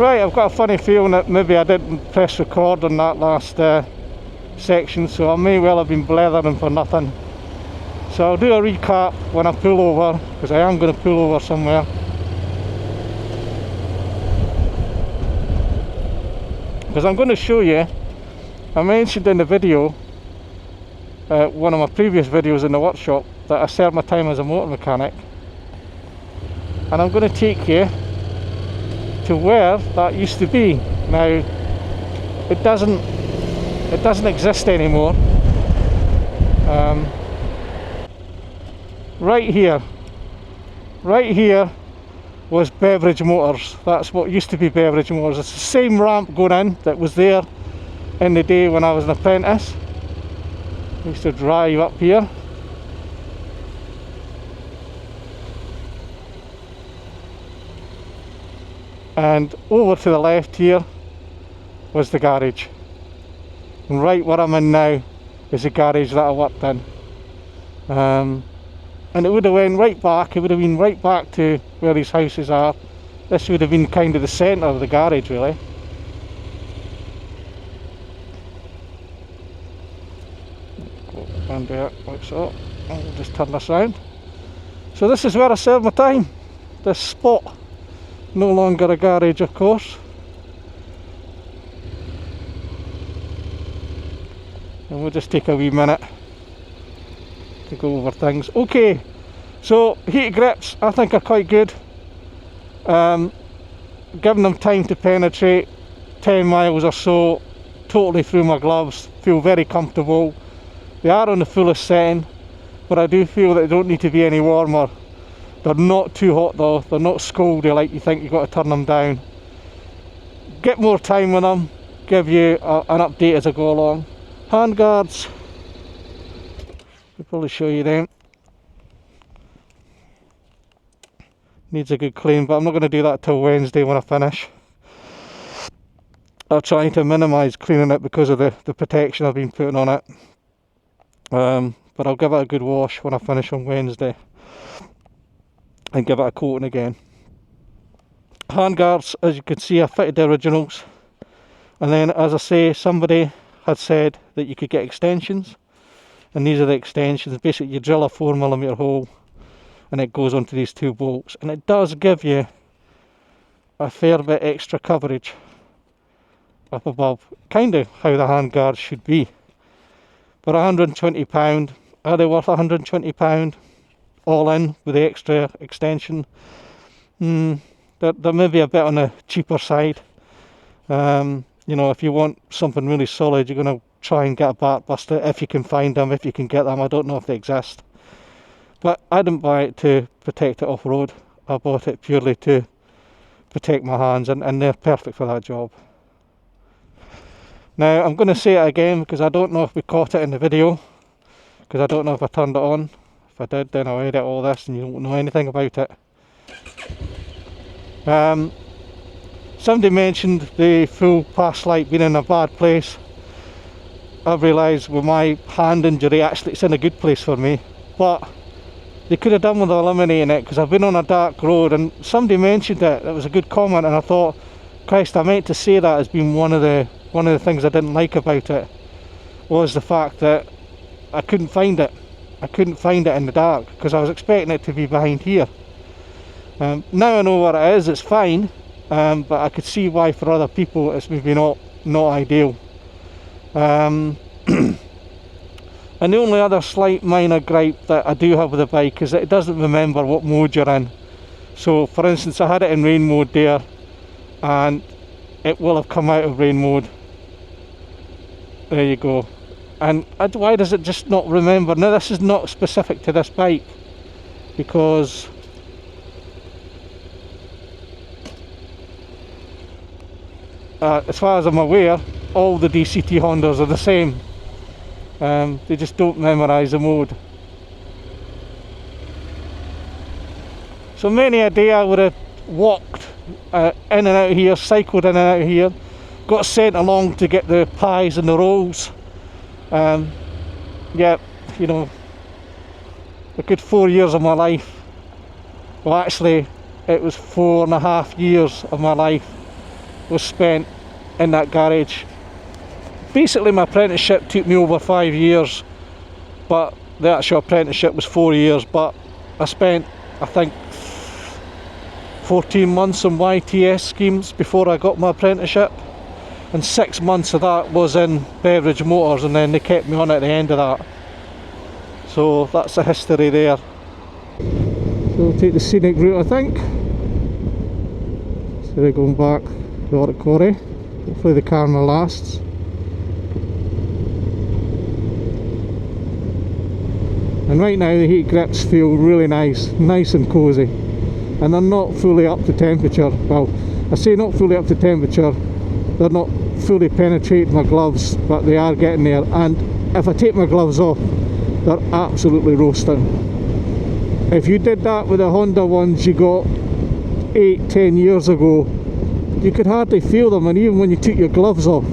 Right, I've got a funny feeling that maybe I didn't press record on that last section, so I may well have been blethering for nothing. So I'll do a recap when I pull over, because I am going to pull over somewhere. Because I'm going to show you, I mentioned in the video, one of my previous videos in the workshop, that I served my time as a motor mechanic. And I'm going to take you to where that used to be. Now, it doesn't exist anymore. Right here was Beverage Motors. That's what used to be Beverage Motors. It's the same ramp going in that was there in the day when I was an apprentice. I used to drive up here. And over to the left here was the garage. And right where I'm in now is the garage that I worked in. And it would have went right back, it would have been right back to where these houses are. This would have been kind of the centre of the garage, really. Go around there like so. I'll just turn this round. So this is where I served my time. This spot. No longer a garage, of course. And we'll just take a wee minute to go over things. Okay, so heat grips I think are quite good. Giving them time to penetrate, 10 miles or so, totally through my gloves, feel very comfortable. They are on the fullest setting, but I do feel that they don't need to be any warmer. They're not too hot though, they're not scaldy like you think you've got to turn them down. Get more time with them, give you an update as I go along. Hand guards, I'll probably show you them. Needs a good clean, but I'm not going to do that till Wednesday when I finish. I'm trying to minimise cleaning it because of the protection I've been putting on it. But I'll give it a good wash when I finish on Wednesday. And give it a coating again. Handguards, as you can see, I fitted the originals. And then, as I say, somebody had said that you could get extensions. And these are the extensions. Basically, you drill a 4mm hole and it goes onto these two bolts. And it does give you a fair bit extra coverage up above. Kind of how the handguards should be. For £120, are they worth £120? All in with the extra extension? They're maybe a bit on the cheaper side. You know, if you want something really solid, you're going to try and get a bat buster if you can find them, if you can get them. I don't know if they exist, but I didn't buy it to protect it off-road. I bought it purely to protect my hands, and they're perfect for that job. Now I'm going to say it again because I don't know if we caught it in the video, because I don't know if I turned it on. If I did, then I'll edit all this and you won't know anything about it. Somebody mentioned the full pass light being in a bad place. I've realised with my hand injury, actually it's in a good place for me. But they could have done with eliminating it, because I've been on a dark road and somebody mentioned it. It was a good comment, and I thought, Christ, I meant to say that as being one of the things I didn't like about it, was the fact that I couldn't find it. I couldn't find it in the dark because I was expecting it to be behind here. Now I know where it is, it's fine, but I could see why for other people it's maybe not ideal. And the only other slight minor gripe that I do have with the bike is that it doesn't remember what mode you're in. So for instance, I had it in rain mode there, and it will have come out of rain mode. There you go. And why does it just not remember? Now this is not specific to this bike, because as far as I'm aware, all the DCT Hondas are the same. They just don't memorise the mode. So many a day I would have walked in and out of here, cycled in and out of here, got sent along to get the pies and the rolls. Yeah, you know, a good 4 years of my life, well actually it was 4.5 years of my life was spent in that garage. Basically my apprenticeship took me over 5 years, but the actual apprenticeship was 4 years, but I spent, I think, 14 months on YTS schemes before I got my apprenticeship, and 6 months of that was in Beveridge Motors, and then they kept me on at the end of that. So that's the history there. So we'll take the scenic route, I think. So they're going back to the Oot Quarry. Hopefully the camera lasts. And right now the heat grips feel really nice and cosy, and they're not fully up to temperature. Well, I say not fully up to temperature, they're not fully penetrating my gloves, but they are getting there, and if I take my gloves off, they're absolutely roasting. If you did that with the Honda ones you got 8-10 years ago, you could hardly feel them, and even when you took your gloves off,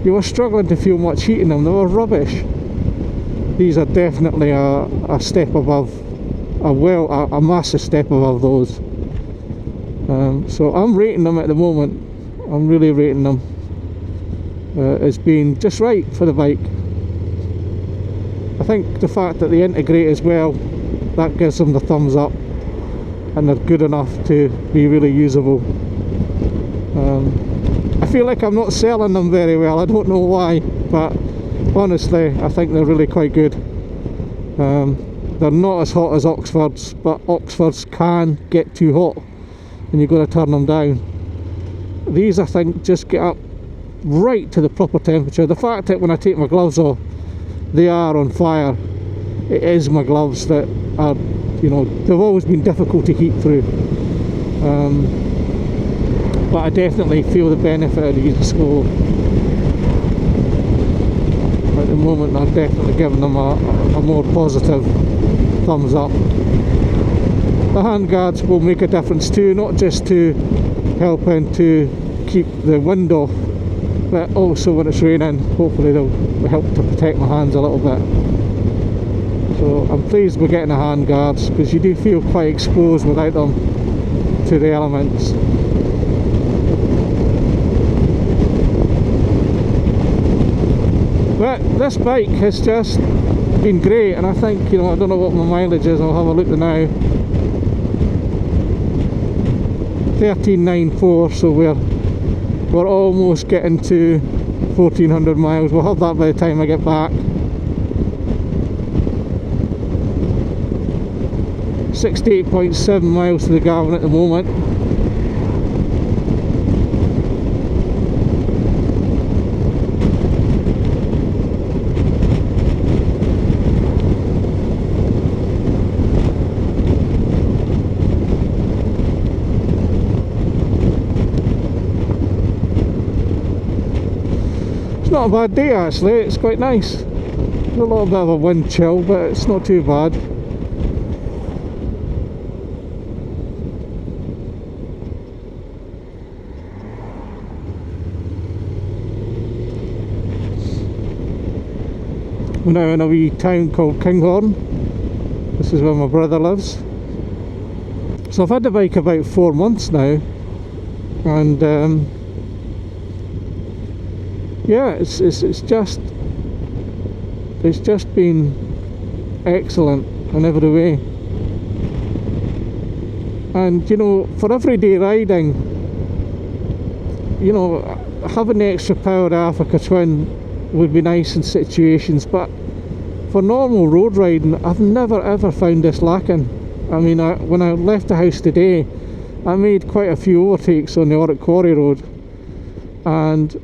you were struggling to feel much heat in them. They were rubbish. These are definitely a step above, a massive step above those. So I'm rating them at the moment. I'm really rating them as being just right for the bike. I think the fact that they integrate as well, that gives them the thumbs up, and they're good enough to be really usable. I feel like I'm not selling them very well, I don't know why, but honestly I think they're really quite good. They're not as hot as Oxfords, but Oxfords can get too hot and you've got to turn them down. These I think just get up right to the proper temperature. The fact that when I take my gloves off they are on fire, it is my gloves that are, you know, they've always been difficult to heat through. But I definitely feel the benefit of these, so at the moment I'm definitely giving them a more positive thumbs up. The handguards will make a difference too, not just to helping to keep the wind off, but also when it's raining, hopefully they'll help to protect my hands a little bit. So I'm pleased we're getting the handguards, because you do feel quite exposed without them to the elements. But this bike has just been great, and I think, you know, I don't know what my mileage is, I'll have a look now. 1394, so we're almost getting to 1400 miles. We'll have that by the time I get back. 68.7 miles to the gallon at the moment. It's not a bad day actually, it's quite nice. There's a little bit of a wind chill, but it's not too bad. We're now in a wee town called Kinghorn. This is where my brother lives. So I've had the bike about 4 months now, and yeah, it's just been excellent in every way. And you know, for everyday riding, you know, having the extra power of Africa Twin would be nice in situations, but for normal road riding I've never ever found this lacking. I mean, when I left the house today, I made quite a few overtakes on the Oot Quarry Road, and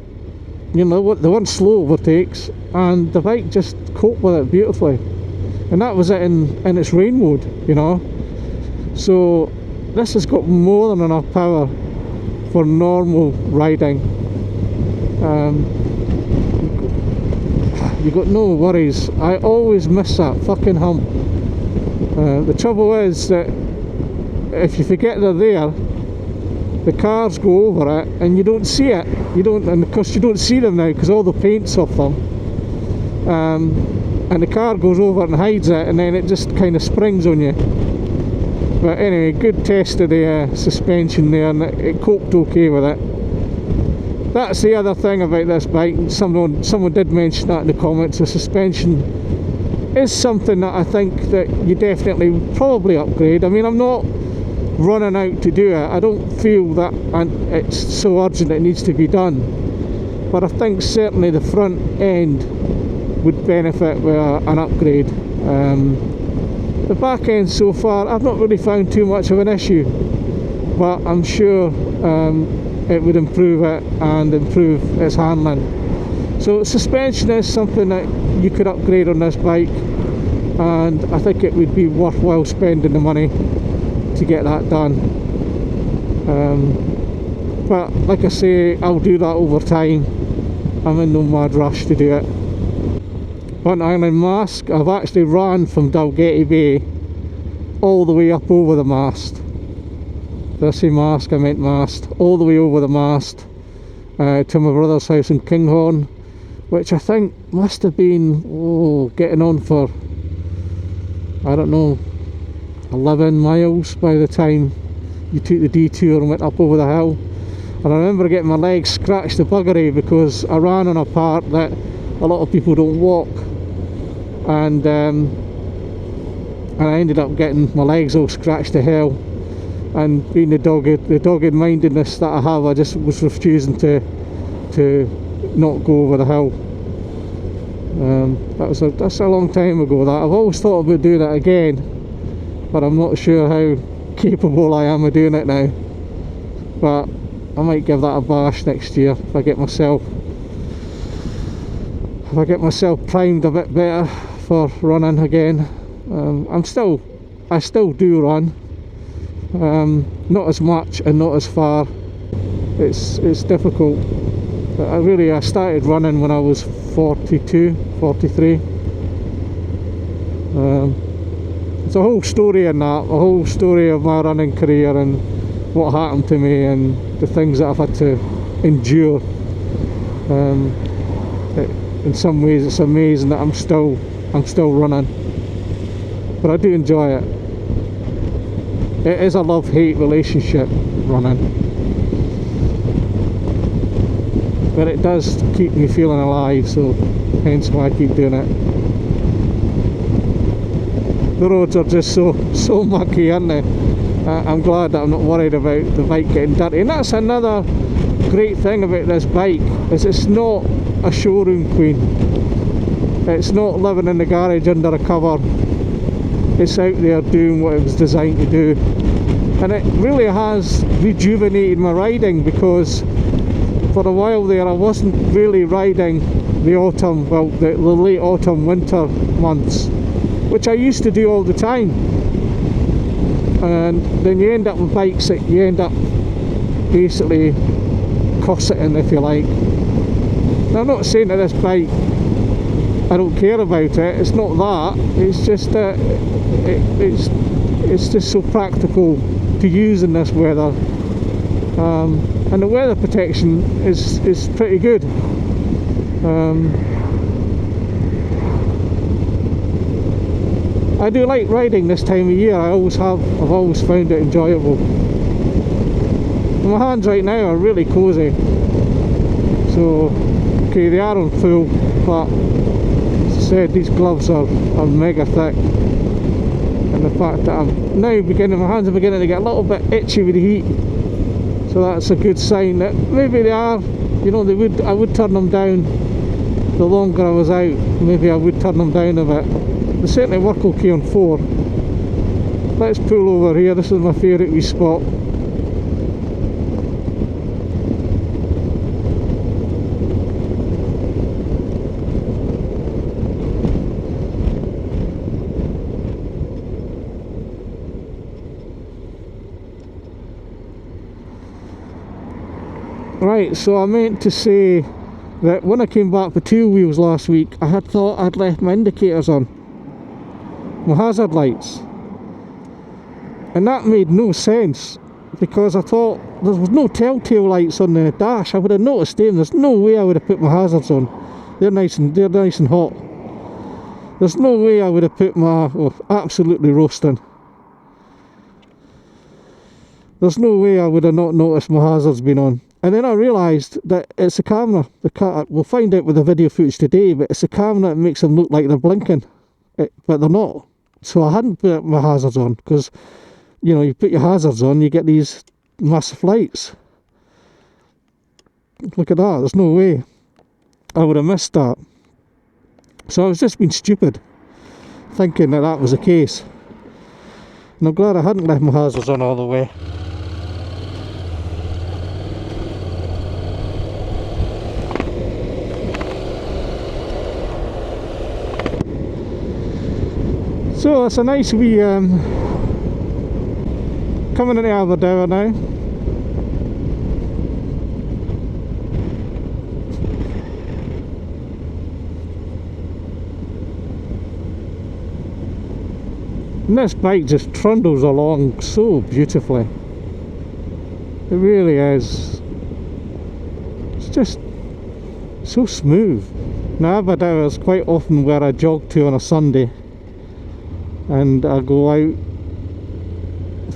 you know what, they weren't slow overtakes, and the bike just coped with it beautifully, and that was it in its rain mode, you know. So this has got more than enough power for normal riding. You got no worries. I always miss that fucking hump. The trouble is that if you forget they're there, the cars go over it and you don't see it. And of course you don't see them now because all the paint's off them. And the car goes over and hides it, and then it just kind of springs on you. But anyway, good test of the suspension there, and it coped okay with it. That's the other thing about this bike, and someone did mention that in the comments. The suspension is something that I think that you definitely would probably upgrade. I mean, I'm not running out to do it. I don't feel that it's so urgent it needs to be done, but I think certainly the front end would benefit with an upgrade. The back end so far I've not really found too much of an issue, but I'm sure it would improve it and improve its handling. So suspension is something that you could upgrade on this bike, and I think it would be worthwhile spending the money to get that done. But like I say, I'll do that over time. I'm in no mad rush to do it. Front island mast, I've actually ran from Dalgety Bay all the way up over the mast. Did I say mast? I meant mast. All the way over the mast to my brother's house in Kinghorn, which I think must have been getting on for, I don't know, 11 miles by the time you took the detour and went up over the hill. And I remember getting my legs scratched to buggery because I ran on a part that a lot of people don't walk, and I ended up getting my legs all scratched to hell. And being the dogged mindedness that I have, I just was refusing to not go over the hill. That's a long time ago. That I've always thought about doing it again, but I'm not sure how capable I am of doing it now. But I might give that a bash next year if I get myself primed a bit better for running again. I still do run, not as much and not as far. It's difficult. But I started running when I was 42, 43. It's a whole story in that, a whole story of my running career and what happened to me and the things that I've had to endure. In some ways it's amazing that I'm still running, but I do enjoy it. It is a love-hate relationship, running, but it does keep me feeling alive, so hence why I keep doing it. The roads are just so mucky, aren't they? I'm glad that I'm not worried about the bike getting dirty, and that's another great thing about this bike, is it's not a showroom queen. It's not living in the garage under a cover. It's out there doing what it was designed to do, and it really has rejuvenated my riding, because for a while there I wasn't really riding the autumn, well, the late autumn winter months, which I used to do all the time. And then you end up with bikes that you end up basically cosseting, if you like. Now, I'm not saying that this bike, I don't care about it, it's not that, it's just that it's just so practical to use in this weather, and the weather protection is pretty good. I do like riding this time of year. I've always found it enjoyable. My hands right now are really cosy, so okay, they are on full, but as I said, these gloves are mega thick, and the fact that I'm now my hands are beginning to get a little bit itchy with the heat, so that's a good sign that maybe they are, you know, I would turn them down. The longer I was out, maybe I would turn them down a bit. They certainly work okay on 4. Let's pull over here. This is my favourite wee spot. Right, so I meant to say that when I came back for 2 wheels last week, I had thought I'd left my indicators on, my hazard lights, and that made no sense, because I thought there was no telltale lights on the dash. I would have noticed them. There's no way I would have put my hazards on. They're nice and hot. There's no way I would have put my absolutely roasting. There's no way I would have not noticed my hazards being on. And then I realised that it's the camera. We'll find out with the video footage today, but it's the camera that makes them look like they're blinking, but they're not. So I hadn't put my hazards on, because, you know, you put your hazards on, you get these massive lights. Look at that, there's no way I would have missed that. So I was just being stupid, thinking that that was the case. And I'm glad I hadn't left my hazards on all the way. So it's a nice wee coming into Aberdeen now. And this bike just trundles along so beautifully. It really is. It's just so smooth. Now Aberdeen is quite often where I jog to on a Sunday. And I go out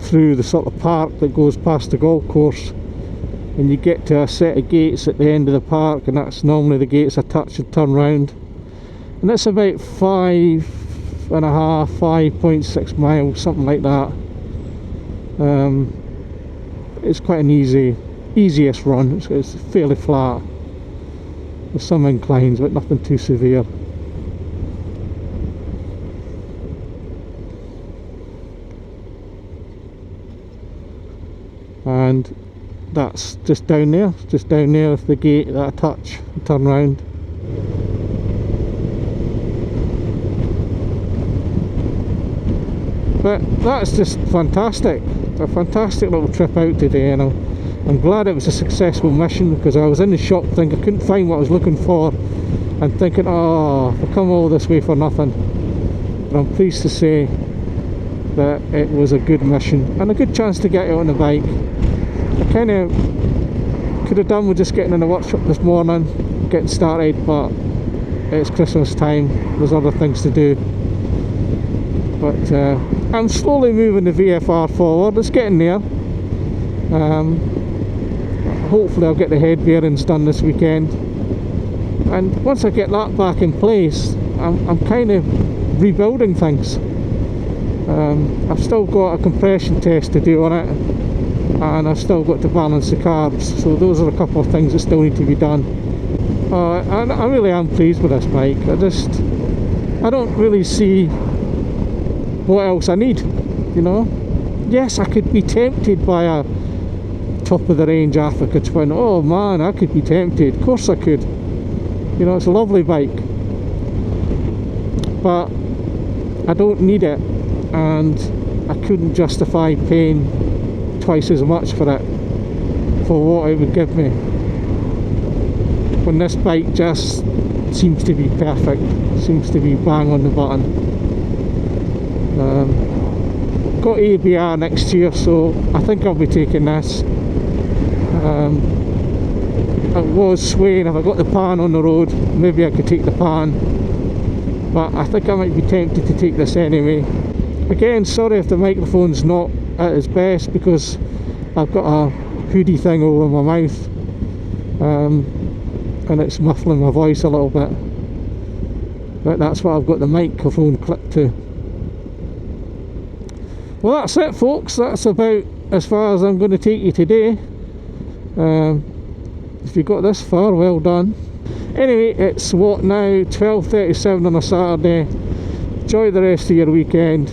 through the sort of park that goes past the golf course, and you get to a set of gates at the end of the park, and that's normally the gates I touch and turn round, and it's about 5.6 miles, something like that. It's quite an easiest run. It's fairly flat with some inclines, but nothing too severe. And that's just down there with the gate that I touch and turn round. But that's just fantastic, a fantastic little trip out today, and I'm glad it was a successful mission, because I was in the shop thinking I couldn't find what I was looking for, and thinking, oh, I've come all this way for nothing. But I'm pleased to say that it was a good mission and a good chance to get out on the bike. I kind of could have done with just getting in the workshop this morning, getting started, but it's Christmas time, there's other things to do. But I'm slowly moving the VFR forward, it's getting there. Hopefully I'll get the head bearings done this weekend, and once I get that back in place, I'm kind of rebuilding things. I've still got a compression test to do on it, and I've still got to balance the carbs, so those are a couple of things that still need to be done. And I really am pleased with this bike. I don't really see what else I need, you know. Yes, I could be tempted by a top of the range Africa Twin. Oh man, I could be tempted, of course I could. You know, it's a lovely bike, but I don't need it, and I couldn't justify paying twice as much for it, for what it would give me, when this bike just seems to be perfect, seems to be bang on the button. Got ABR next year, so I think I'll be taking this. I was swaying, if I got the pan on the road, maybe I could take the pan, but I think I might be tempted to take this anyway. Again, sorry if the microphone's not at its best, because I've got a hoodie thing over my mouth, and it's muffling my voice a little bit, but that's what I've got the microphone clipped to. Well, that's it folks, that's about as far as I'm going to take you today. If you got this far, well done. Anyway, it's what now, 12:37 on a Saturday. Enjoy the rest of your weekend.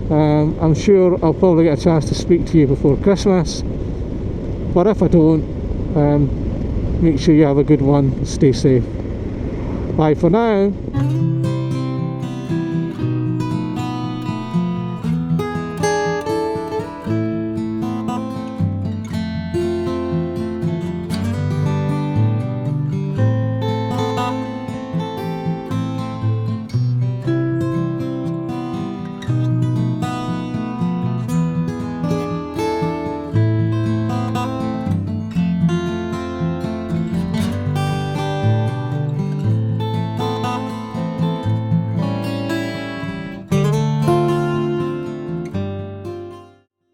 I'm sure I'll probably get a chance to speak to you before Christmas, but if I don't, make sure you have a good one. Stay safe. Bye for now.